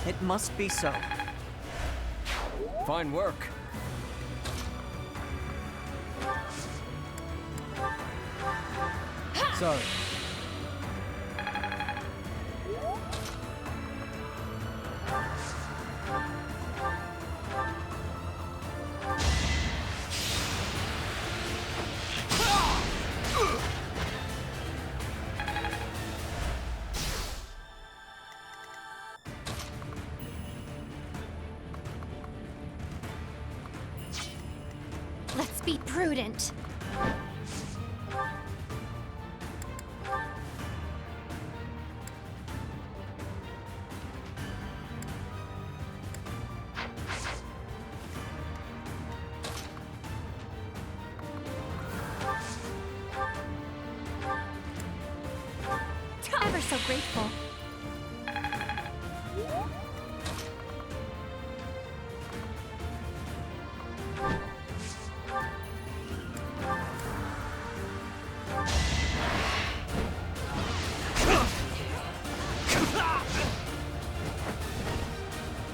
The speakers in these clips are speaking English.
It must be so. Fine work. Sorry. Let's be prudent. Ever so grateful.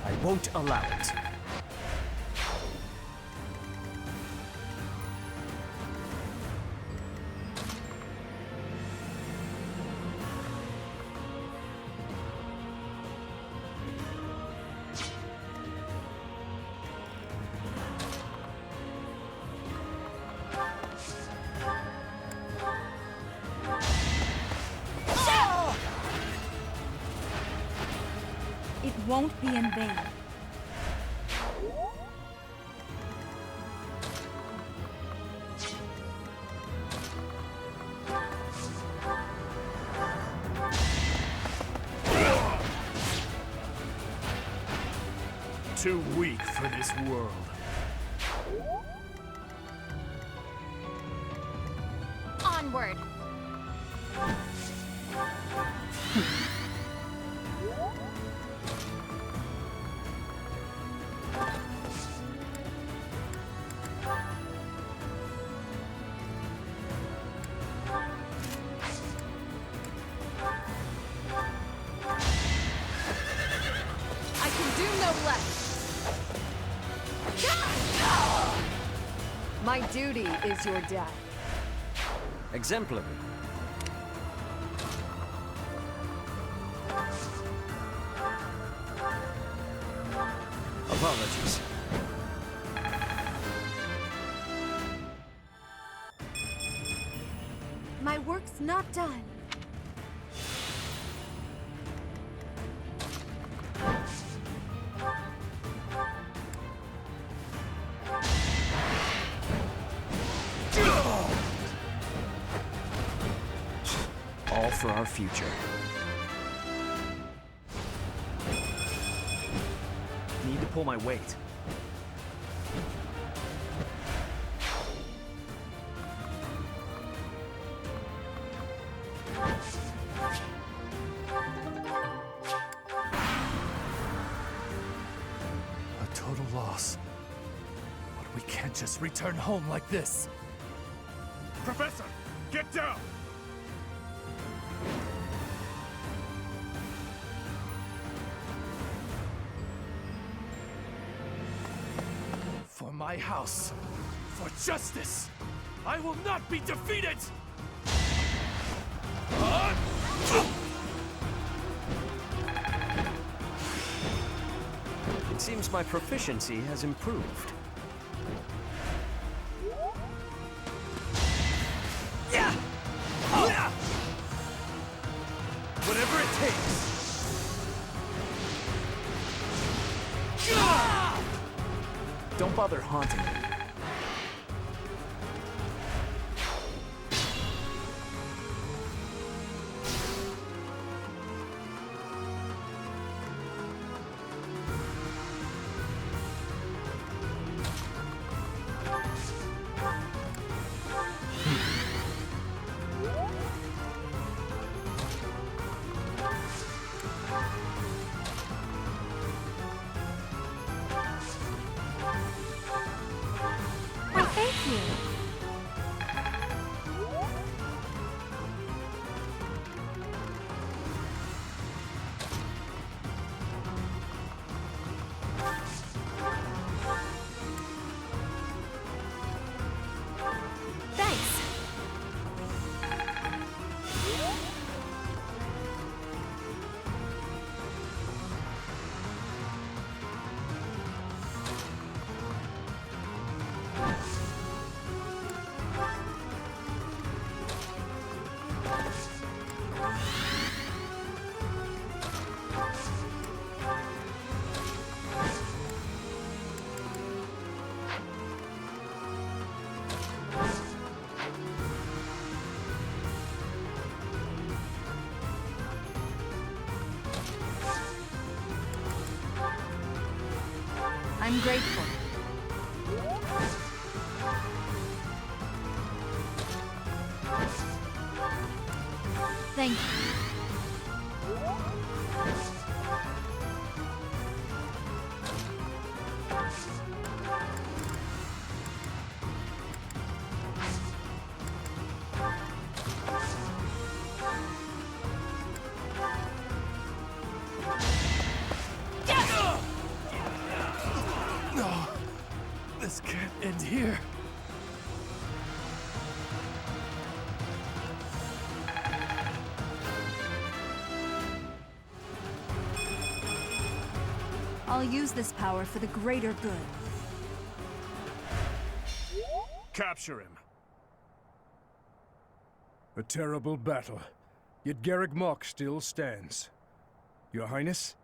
I won't allow it. It won't be in vain. Too weak for this world. Onward. I can do no less. My duty is your death. Exemplary. Apologies. My work's not done. All for our future. Need to pull my weight. A total loss. But we can't just return home like this. Professor, get down! For my house, for justice, I will not be defeated! It seems my proficiency has improved. Whatever it takes! Don't bother haunting me. I'm grateful. Thank you. No, this can't end here. I'll use this power for the greater good. Capture him. A terrible battle, yet Garrick Mach still stands. Your Highness?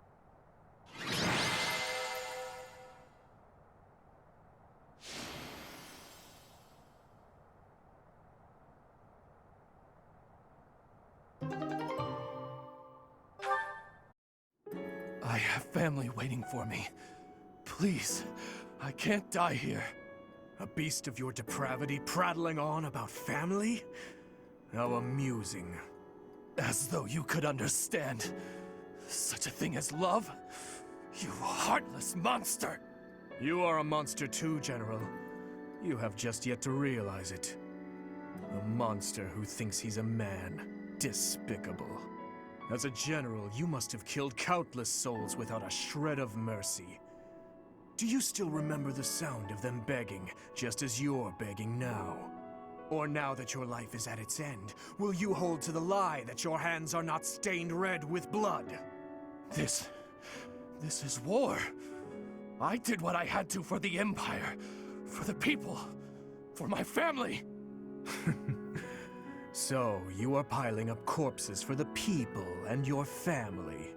I have family waiting for me. Please, I can't die here. A beast of your depravity prattling on about family? How amusing. As though you could understand such a thing as love? You heartless monster! You are a monster too, General. You have just yet to realize it. A monster who thinks he's a man. Despicable. As a general, you must have killed countless souls without a shred of mercy. Do you still remember the sound of them begging, just as you're begging now? Or now that your life is at its end, will you hold to the lie that your hands are not stained red with blood? This is war. I did what I had to for the Empire, for the people, for my family. So, you are piling up corpses for the people and your family.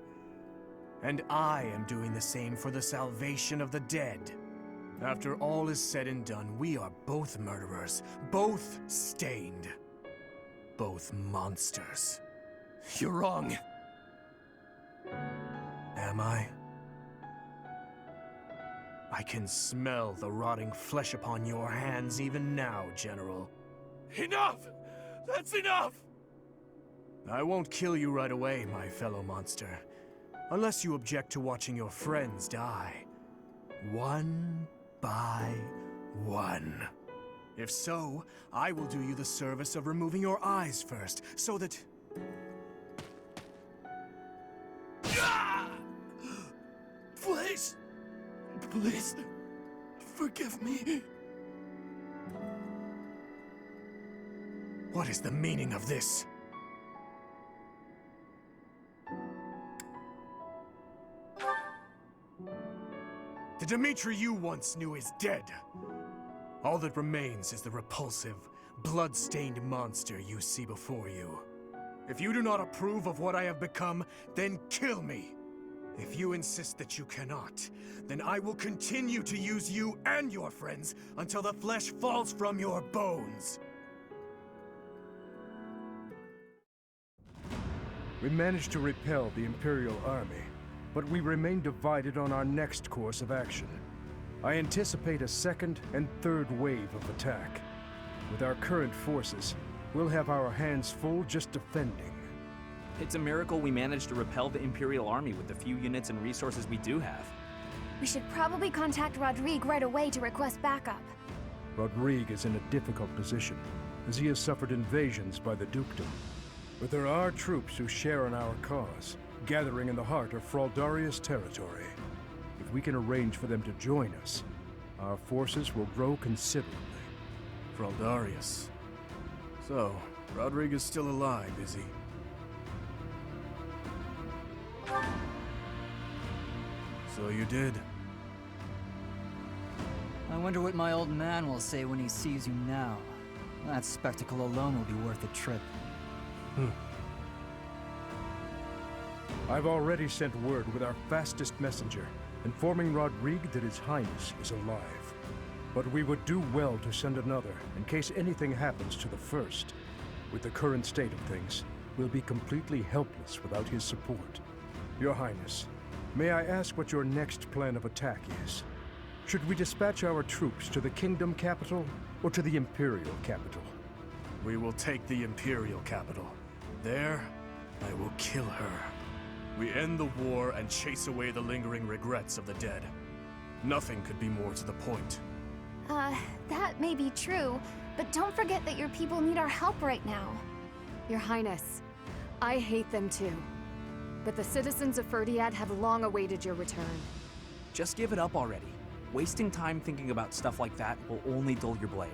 And I am doing the same for the salvation of the dead. After all is said and done, we are both murderers, both stained, both monsters. You're wrong. Am I? I can smell the rotting flesh upon your hands even now, General. Enough! That's enough! I won't kill you right away, my fellow monster. Unless you object to watching your friends die. One by one. If so, I will do you the service of removing your eyes first, so that... Please! Please, forgive me. What is the meaning of this? The Dimitri you once knew is dead. All that remains is the repulsive, blood-stained monster you see before you. If you do not approve of what I have become, then kill me. If you insist that you cannot, then I will continue to use you and your friends until the flesh falls from your bones. We managed to repel the Imperial Army, but we remain divided on our next course of action. I anticipate a second and third wave of attack. With our current forces, we'll have our hands full just defending. It's a miracle we managed to repel the Imperial Army with the few units and resources we do have. We should probably contact Rodrigue right away to request backup. Rodrigue is in a difficult position, as he has suffered invasions by the Dukedom. But there are troops who share in our cause, gathering in the heart of Fraldarius territory. If we can arrange for them to join us, our forces will grow considerably. Fraldarius. So, Rodrigue is still alive, is he? So you did. I wonder what my old man will say when he sees you now. That spectacle alone will be worth the trip. I've already sent word with our fastest messenger, informing Rodrigue that His Highness is alive. But we would do well to send another, in case anything happens to the first. With the current state of things, we'll be completely helpless without his support. Your Highness, may I ask what your next plan of attack is? Should we dispatch our troops to the kingdom capital or to the imperial capital? We will take the Imperial capital. There, I will kill her. We end the war and chase away the lingering regrets of the dead. Nothing could be more to the point. That may be true, but don't forget that your people need our help right now. Your Highness, I hate them too. But the citizens of Ferdiad have long awaited your return. Just give it up already. Wasting time thinking about stuff like that will only dull your blade.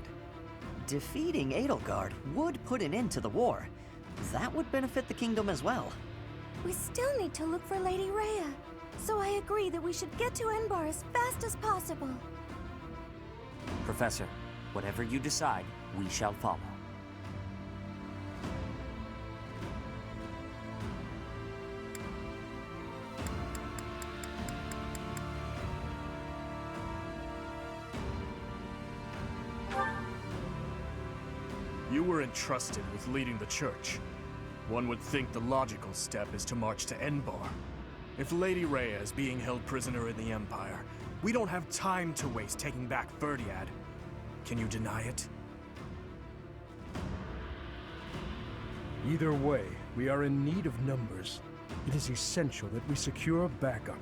Defeating Edelgard would put an end to the war. That would benefit the kingdom as well. We still need to look for Lady Rhea, so I agree that we should get to Enbar as fast as possible. Professor, whatever you decide, we shall follow. You were entrusted with leading the church. One would think the logical step is to march to Enbar. If Lady Rhea is being held prisoner in the Empire, we don't have time to waste taking back Ferdiad. Can you deny it? Either way, we are in need of numbers. It is essential that we secure backup.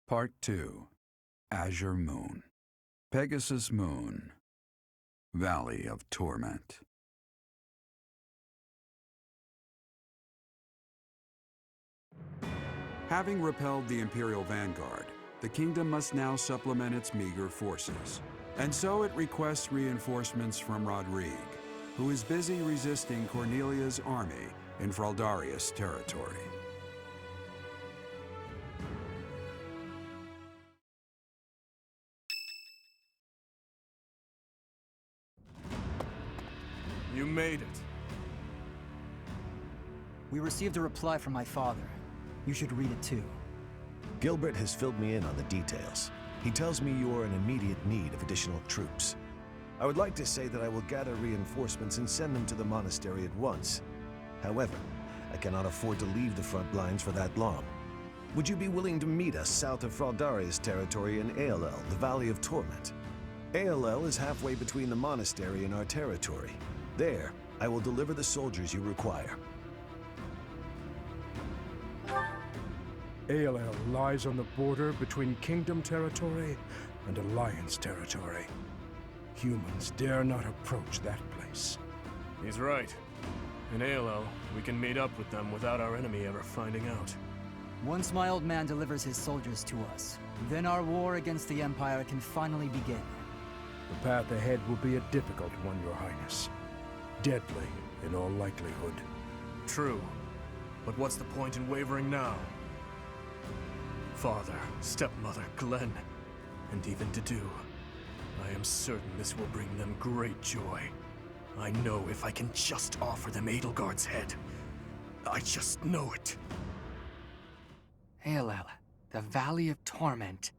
Part 2. Azure Moon. Pegasus Moon. Valley of Torment. Having repelled the Imperial Vanguard, the kingdom must now supplement its meager forces. And so it requests reinforcements from Rodrigue, who is busy resisting Cornelia's army in Fraldarius territory. You made it. We received a reply from my father. You should read it too. Gilbert has filled me in on the details. He tells me you are in immediate need of additional troops. I would like to say that I will gather reinforcements and send them to the monastery at once. However, I cannot afford to leave the front lines for that long. Would you be willing to meet us south of Fraldarius territory in Aelel, the Valley of Torment? Aelel is halfway between the monastery and our territory. There, I will deliver the soldiers you require. Aelel lies on the border between Kingdom territory and Alliance territory. Humans dare not approach that place. He's right. In Aelel, we can meet up with them without our enemy ever finding out. Once my old man delivers his soldiers to us, then our war against the Empire can finally begin. The path ahead will be a difficult one, Your Highness. Deadly, in all likelihood. True. But what's the point in wavering now? Father, stepmother, Glenn, and even Dedu. I am certain this will bring them great joy. I know if I can just offer them Edelgard's head. I just know it. Aelel, the Valley of Torment.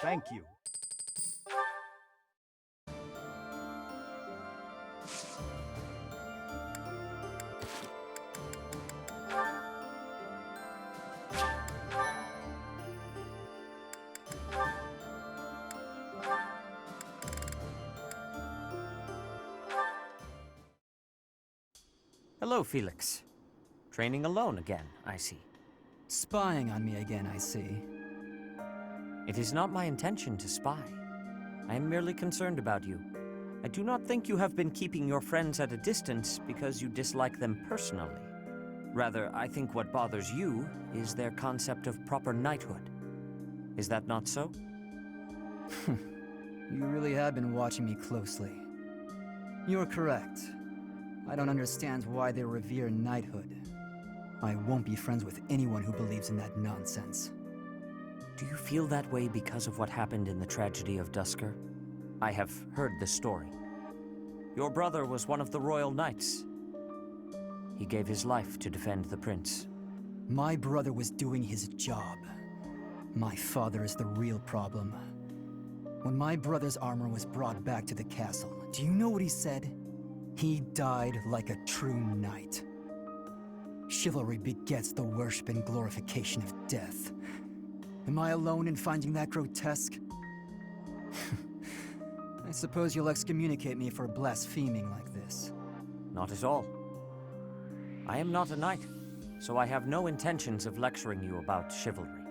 Thank you. Hello, Felix. Training alone again, I see. Spying on me again, I see. It is not my intention to spy. I am merely concerned about you. I do not think you have been keeping your friends at a distance because you dislike them personally. Rather, I think what bothers you is their concept of proper knighthood. Is that not so? You really have been watching me closely. You're correct. I don't understand why they revere knighthood. I won't be friends with anyone who believes in that nonsense. Do you feel that way because of what happened in the tragedy of Duscur? I have heard the story. Your brother was one of the royal knights. He gave his life to defend the prince. My brother was doing his job. My father is the real problem. When my brother's armor was brought back to the castle, do you know what he said? He died like a true knight. Chivalry begets the worship and glorification of death. Am I alone in finding that grotesque? I suppose you'll excommunicate me for blaspheming like this. Not at all. I am not a knight, so I have no intentions of lecturing you about chivalry.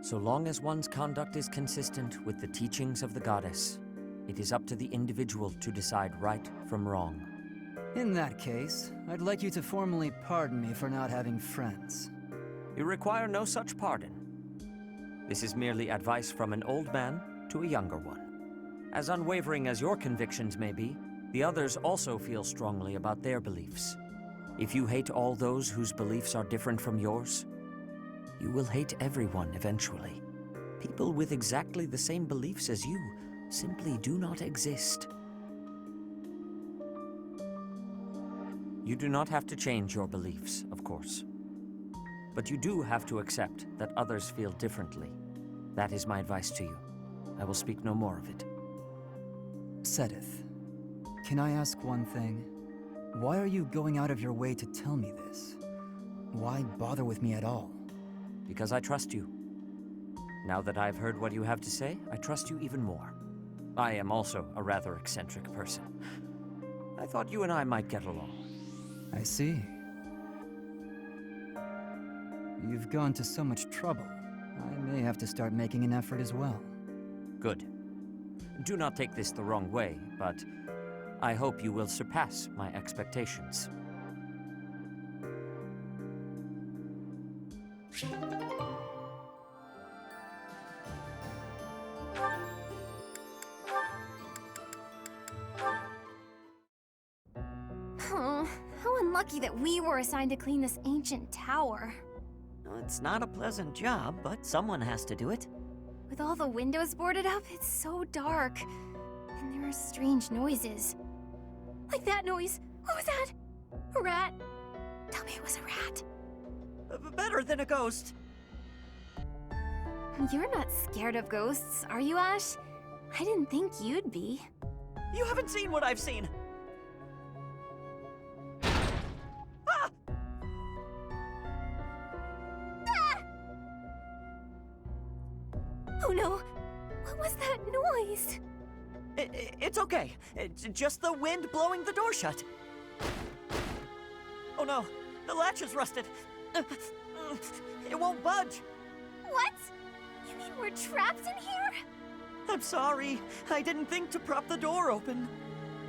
So long as one's conduct is consistent with the teachings of the goddess, it is up to the individual to decide right from wrong. In that case, I'd like you to formally pardon me for not having friends. You require no such pardon. This is merely advice from an old man to a younger one. As unwavering as your convictions may be, the others also feel strongly about their beliefs. If you hate all those whose beliefs are different from yours, you will hate everyone eventually. People with exactly the same beliefs as you simply do not exist. You do not have to change your beliefs, of course. But you do have to accept that others feel differently. That is my advice to you. I will speak no more of it. Seteth, can I ask one thing? Why are you going out of your way to tell me this? Why bother with me at all? Because I trust you. Now that I've heard what you have to say, I trust you even more. I am also a rather eccentric person. I thought you and I might get along. I see. You've gone to so much trouble. I may have to start making an effort as well. Good. Do not take this the wrong way, but I hope you will surpass my expectations. Oh, how unlucky that we were assigned to clean this ancient tower. It's not a pleasant job, but someone has to do it. With all the windows boarded up, it's so dark. And there are strange noises. Like that noise. What was that? A rat? Tell me it was a rat. Better than a ghost. You're not scared of ghosts, are you, Ashe? I didn't think you'd be. You haven't seen what I've seen. Ah! Ah! Oh no! What was that noise? It's okay. It's just the wind blowing the door shut. Oh no, the latch is rusted. It won't budge. What? You mean we're trapped in here? I'm sorry. I didn't think to prop the door open.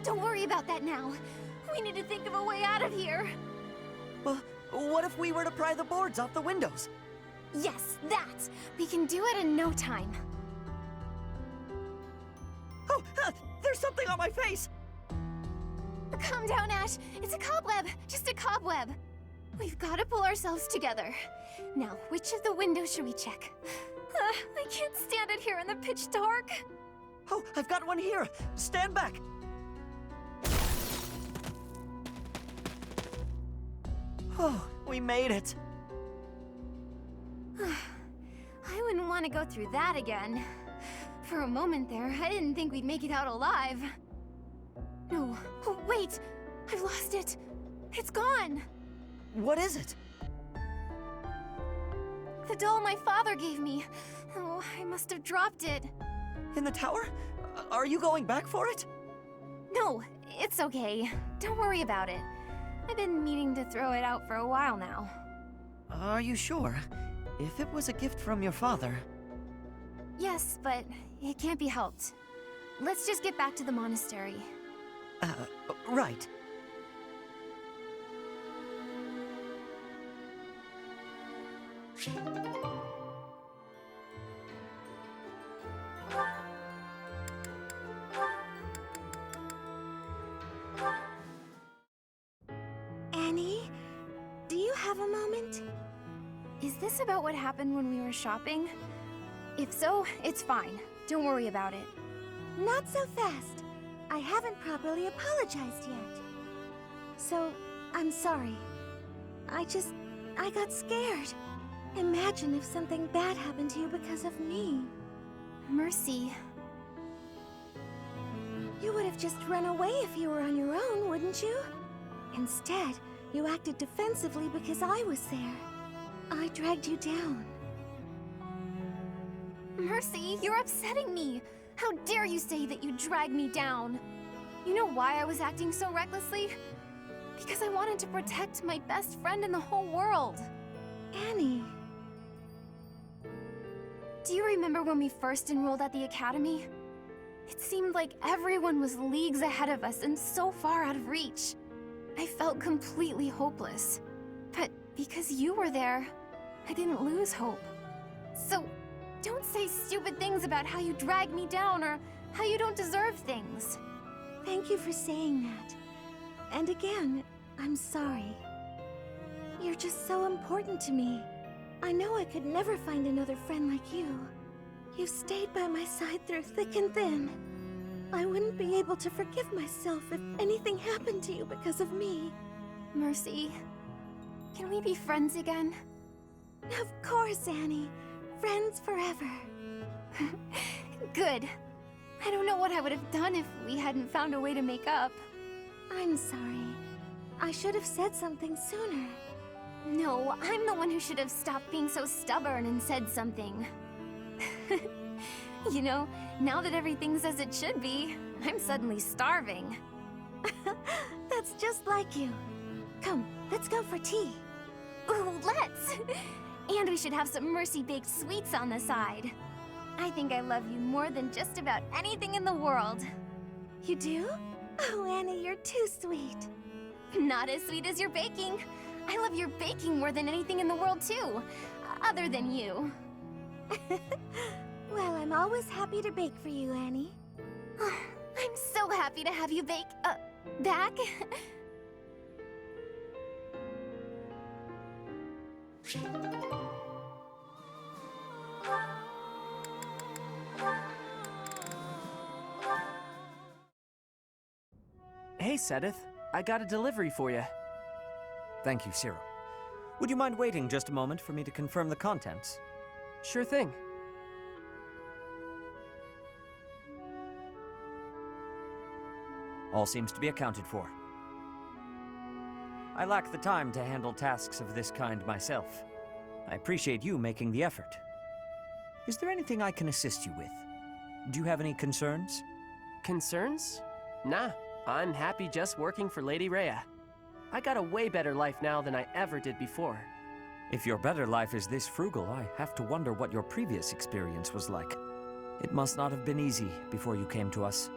Don't worry about that now. We need to think of a way out of here. Well, what if we were to pry the boards off the windows? Yes, that! We can do it in no time. Oh, there's something on my face! Calm down, Ashe. It's a cobweb. Just a cobweb. We've got to pull ourselves together. Now, which of the windows should we check? I can't stand it here in the pitch dark. Oh, I've got one here. Stand back. Oh, we made it. I wouldn't want to go through that again. For a moment there, I didn't think we'd make it out alive. No, oh, wait! I've lost it! It's gone! What is it? The doll my father gave me. Oh, I must have dropped it. In the tower? Are you going back for it? No, it's okay. Don't worry about it. I've been meaning to throw it out for a while now. Are you sure? If it was a gift from your father... Yes, but it can't be helped. Let's just get back to the monastery. Right. Annie, do you have a moment? Is this about what happened when we were shopping? If so, it's fine. Don't worry about it. Not so fast. I haven't properly apologized yet. So, I'm sorry. I got scared. Imagine if something bad happened to you because of me. Mercy. You would have just run away if you were on your own, wouldn't you? Instead, you acted defensively because I was there. I dragged you down. Mercy, you're upsetting me. How dare you say that you dragged me down? You know why I was acting so recklessly? Because I wanted to protect my best friend in the whole world. Annie. Do you remember when we first enrolled at the academy? It seemed like everyone was leagues ahead of us and so far out of reach. I felt completely hopeless. But because you were there, I didn't lose hope. So, don't say stupid things about how you dragged me down or how you don't deserve things. Thank you for saying that. And again, I'm sorry. You're just so important to me. I know I could never find another friend like you. You've stayed by my side through thick and thin. I wouldn't be able to forgive myself if anything happened to you because of me. Mercy, can we be friends again? Of course, Annie. Friends forever. Good. I don't know what I would have done if we hadn't found a way to make up. I'm sorry. I should have said something sooner. No, I'm the one who should have stopped being so stubborn and said something. You know, now that everything's as it should be, I'm suddenly starving. That's just like you. Come, let's go for tea. Ooh, let's! And we should have some Mercy-baked sweets on the side. I think I love you more than just about anything in the world. You do? Oh, Annie, you're too sweet. Not as sweet as your baking. I love your baking more than anything in the world, too. Other than you. Well, I'm always happy to bake for you, Annie. I'm so happy to have you back. Hey, Seteth. I got a delivery for you. Thank you, Cyril. Would you mind waiting just a moment for me to confirm the contents? Sure thing. All seems to be accounted for. I lack the time to handle tasks of this kind myself. I appreciate you making the effort. Is there anything I can assist you with? Do you have any concerns? Concerns? Nah, I'm happy just working for Lady Rhea. I got a way better life now than I ever did before. If your better life is this frugal, I have to wonder what your previous experience was like. It must not have been easy before you came to us.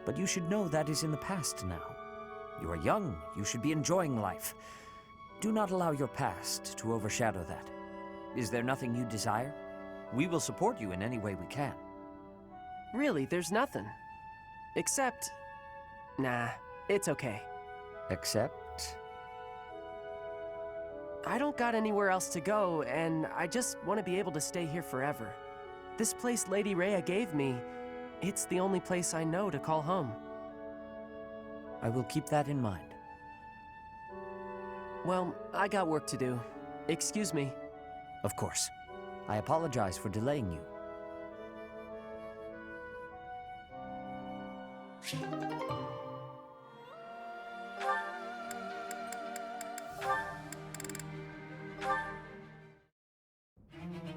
But you should know that is in the past now. You are young, you should be enjoying life. Do not allow your past to overshadow that. Is there nothing you desire? We will support you in any way we can. Really, there's nothing. Except... Nah, it's okay. Except? I don't got anywhere else to go, and I just want to be able to stay here forever. This place Lady Rhea gave me, it's the only place I know to call home. I will keep that in mind. Well, I got work to do. Excuse me. Of course. I apologize for delaying you.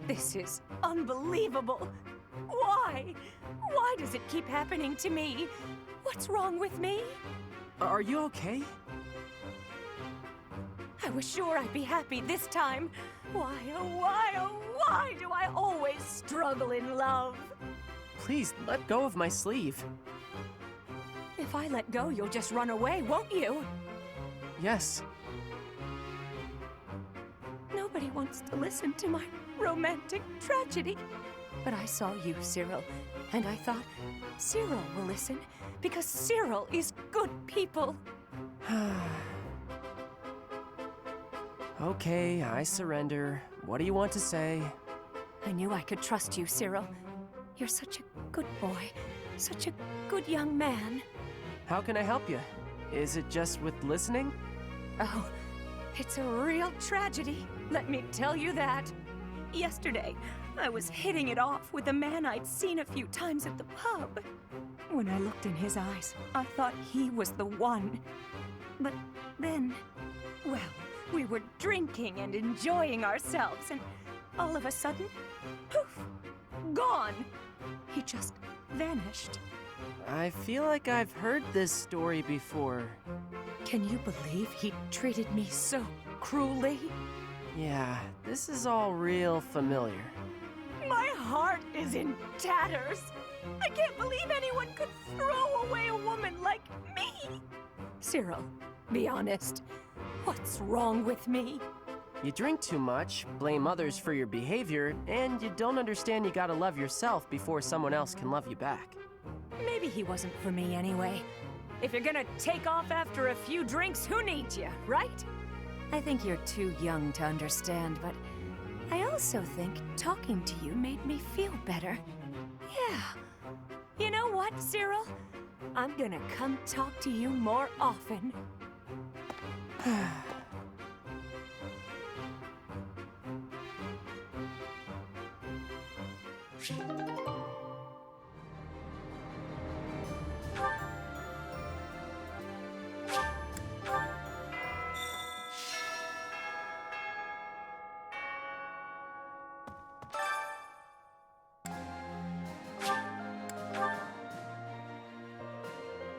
This is unbelievable. Why? Why does it keep happening to me? What's wrong with me? Are you okay? I was sure I'd be happy this time. Why, oh why do I always struggle in love? Please, let go of my sleeve. If I let go, you'll just run away, won't you? Yes. Nobody wants to listen to my romantic tragedy. But I saw you, Cyril, and I thought, Cyril will listen, because Cyril is good people. Okay, I surrender. What do you want to say? I knew I could trust you, Cyril. You're such a good boy, such a good young man. How can I help you? Is it just with listening? Oh, It's a real tragedy, let me tell you that. Yesterday, I was hitting it off with a man I'd seen a few times at the pub. When I looked in his eyes, I thought he was the one. But then, well, we were drinking and enjoying ourselves, and all of a sudden, poof, gone. He just vanished. I feel like I've heard this story before. Can you believe he treated me so cruelly? Yeah, this is all real familiar. My heart is in tatters. I can't believe anyone could throw away a woman like me. Cyril, be honest. What's wrong with me? You drink too much, blame others for your behavior, and you don't understand you gotta love yourself before someone else can love you back. Maybe he wasn't for me anyway. If you're gonna take off after a few drinks, who needs you, right? I think you're too young to understand, but I also think talking to you made me feel better. Yeah. You know what, Cyril? I'm gonna come talk to you more often.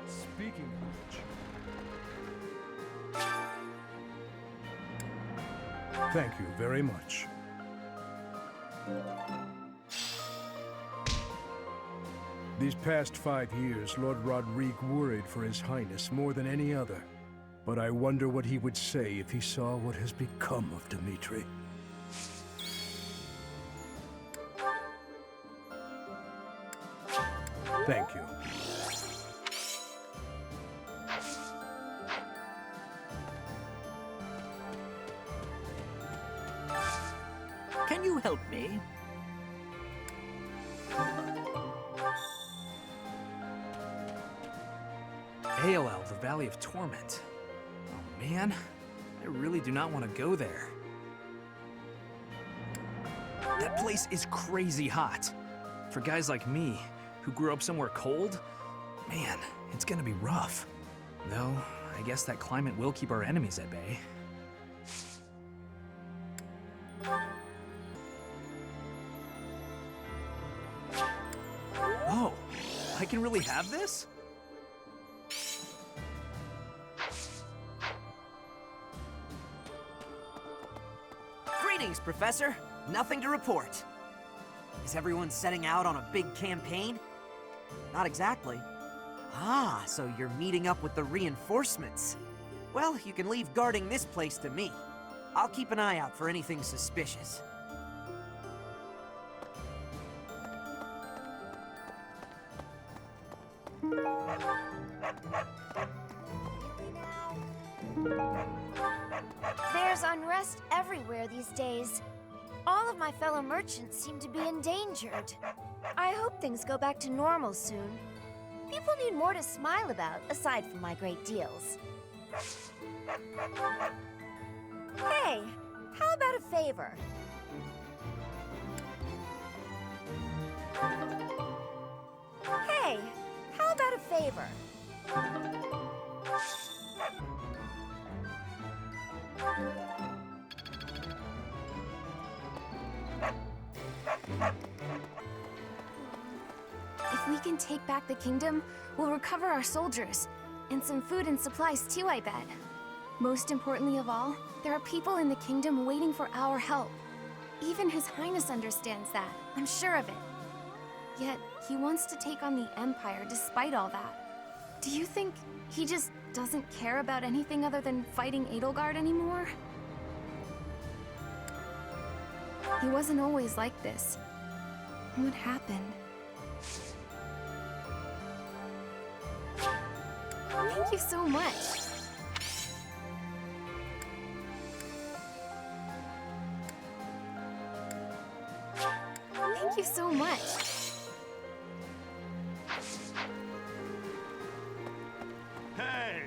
Speaking of which... Thank you very much. These past 5 years, Lord Rodrigue worried for His Highness more than any other. But I wonder what he would say if he saw what has become of Dimitri. Thank you. Can you help me? AOL, the Valley of Torment. Oh man, I really do not want to go there. That place is crazy hot. For guys like me, who grew up somewhere cold, man, it's gonna be rough. Though, I guess that climate will keep our enemies at bay. Oh, I can really have this? Greetings, Professor. Nothing to report. Is everyone setting out on a big campaign? Not exactly. Ah, so you're meeting up with the reinforcements. Well, you can leave guarding this place to me. I'll keep an eye out for anything suspicious. There's unrest everywhere these days. All of my fellow merchants seem to be endangered. I hope things go back to normal soon. People need more to smile about, aside from my great deals. Hey, how about a favor? Hey, how about a favor? If we can take back the kingdom, we'll recover our soldiers. And some food and supplies too, I bet. Most importantly of all, there are people in the kingdom waiting for our help. Even His Highness understands that, I'm sure of it. Yet, he wants to take on the Empire despite all that. Do you think he just doesn't care about anything other than fighting Edelgard anymore? He wasn't always like this. What happened? Thank you so much. Thank you so much. Hey!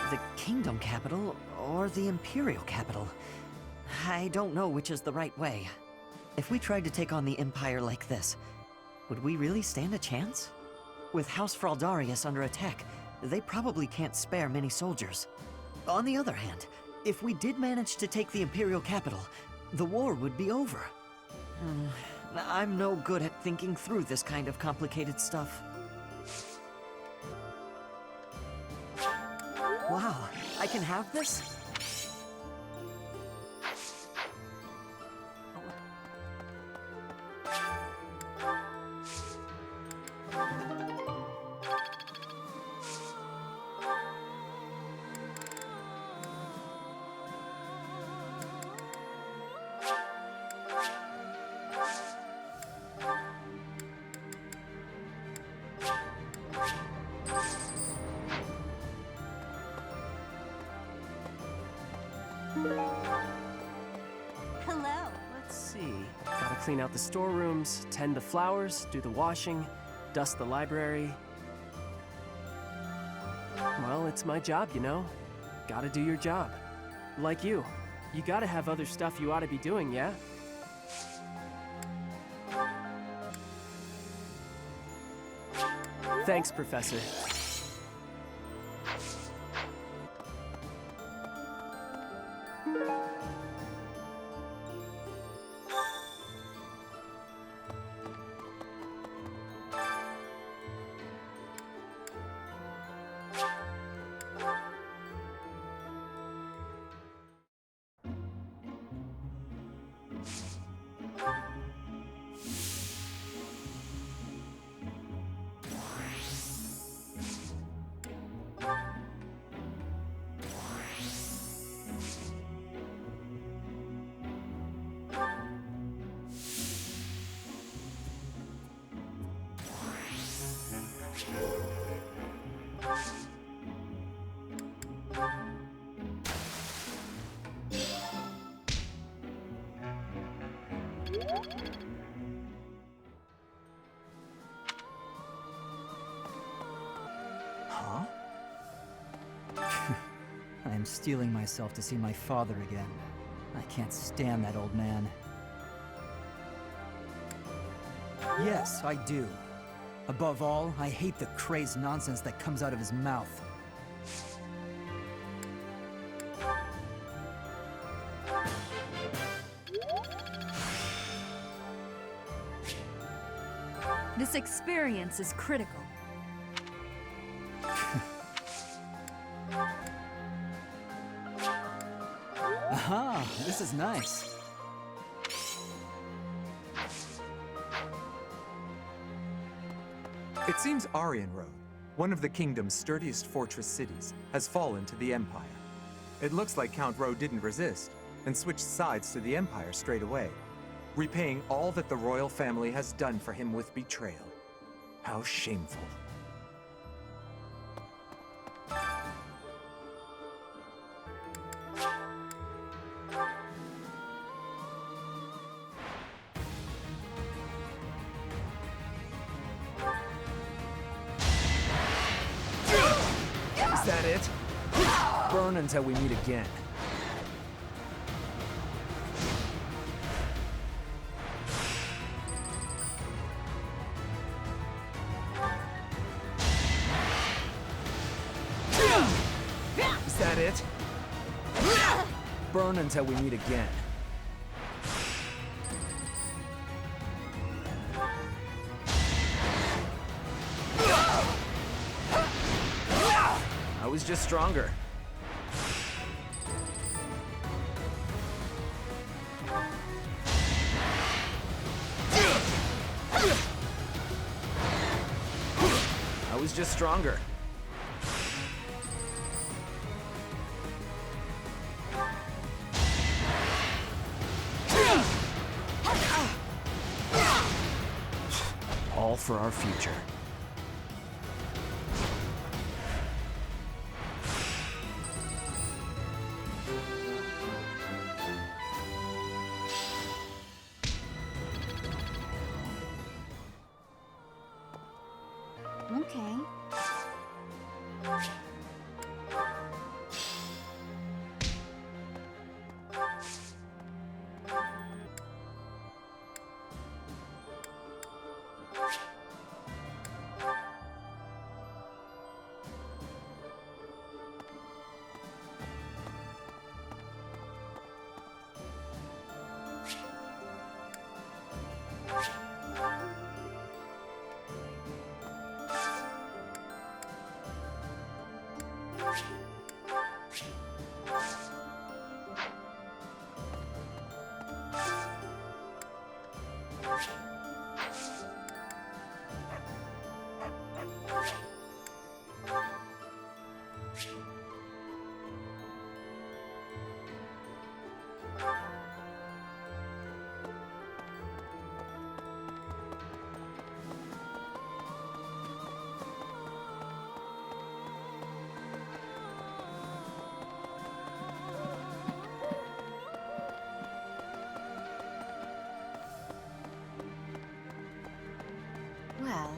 The Kingdom Capital or the Imperial Capital? I don't know which is the right way. If we tried to take on the Empire like this, would we really stand a chance? With House Fraldarius under attack, they probably can't spare many soldiers. On the other hand, if we did manage to take the Imperial Capital, the war would be over. I'm no good at thinking through this kind of complicated stuff. Wow, I can have this? Hello. Let's see. Gotta clean out the storerooms, tend the flowers, do the washing, dust the library. Well, it's my job, you know? Gotta do your job. Like you. You gotta have other stuff you ought to be doing, yeah? Thanks, Professor. I am steeling myself to see my father again. I can't stand that old man. Yes, I do. Above all, I hate the crazed nonsense that comes out of his mouth. This experience is critical. Aha, this is nice. It seems Aryan Road, one of the kingdom's sturdiest fortress cities, has fallen to the Empire. It looks like Count Rowe didn't resist, and switched sides to the Empire straight away, repaying all that the royal family has done for him with betrayal. How shameful. Is that it? Burn until we meet again. Is that it? Burn until we meet again. I was just stronger. I was just stronger. All for our future. okay? Well...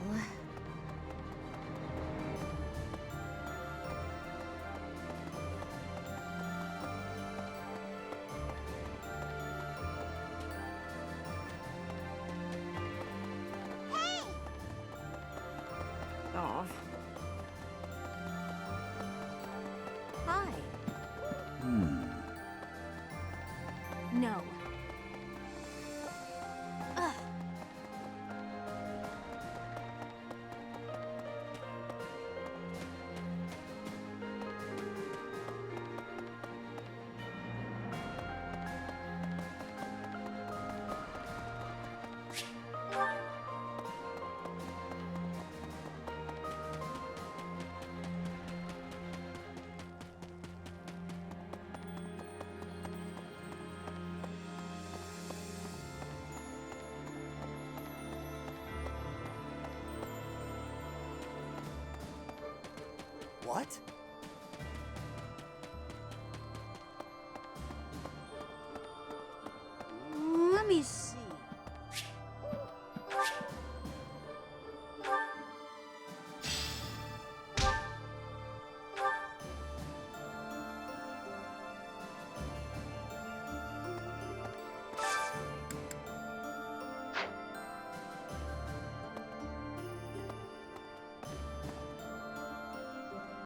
Oh. Hi. No. Ugh. What? Let me see.